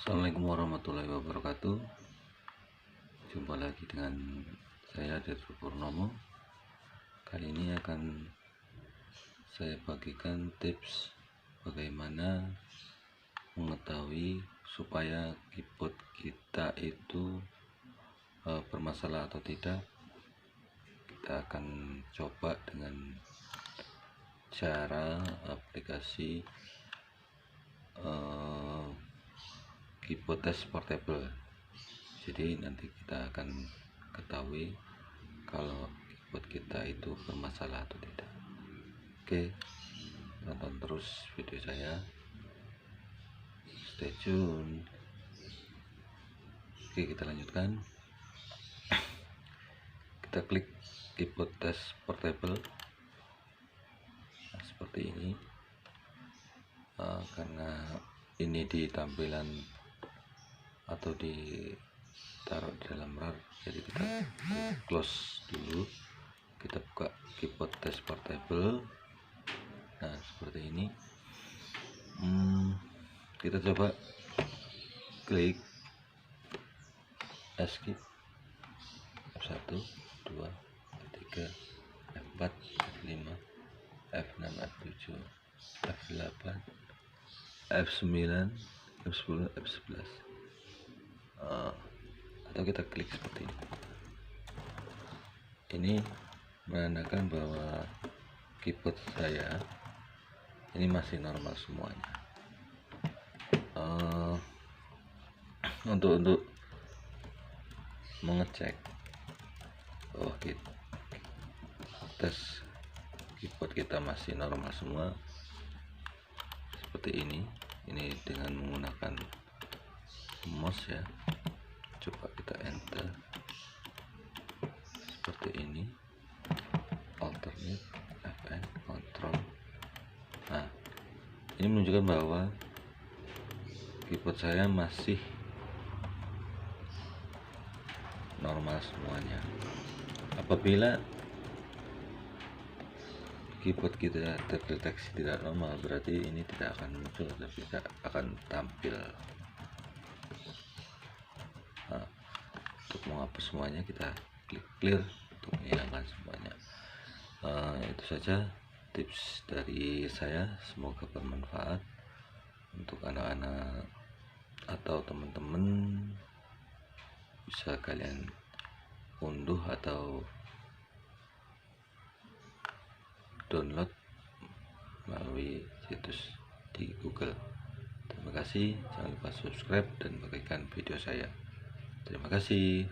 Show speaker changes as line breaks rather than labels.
Assalamualaikum warahmatullahi wabarakatuh. Jumpa lagi dengan saya Dirtu Purnomo. Kali ini akan saya bagikan tips bagaimana mengetahui supaya keyboard kita itu bermasalah atau tidak. Kita akan coba dengan cara aplikasi keyboard test portable. Jadi nanti kita akan ketahui kalau keyboard kita itu bermasalah atau tidak. Oke, tonton terus video saya, stay tune. Oke, kita lanjutkan. Kita klik keyboard test portable. Nah, seperti ini. Karena ini di tampilan atau ditaruh di dalam RAR, jadi kita close dulu. Kita buka keyboard test portable. Nah, seperti ini. Kita coba klik escape F1, F2, F3, F4, F5, F6, F7, F8, F9, F10, F11, atau kita klik seperti ini. Ini menandakan bahwa keyboard saya ini masih normal semuanya. Untuk mengecek bahwa tes keyboard kita masih normal semua, seperti ini dengan menggunakan mouse ya. Coba kita enter seperti ini, alternate Fn control. Nah, ini menunjukkan bahwa keyboard saya masih normal semuanya. Apabila keyboard kita terdeteksi tidak normal, berarti ini tidak akan muncul, tapi tidak akan tampil. Nah, untuk menghapus semuanya kita klik clear untuk menghilangkan semuanya. Itu saja tips dari saya, semoga bermanfaat untuk anak-anak atau teman-teman. Bisa kalian unduh atau download melalui situs di Google. Terima kasih, jangan lupa subscribe dan bagikan video saya. Terima kasih.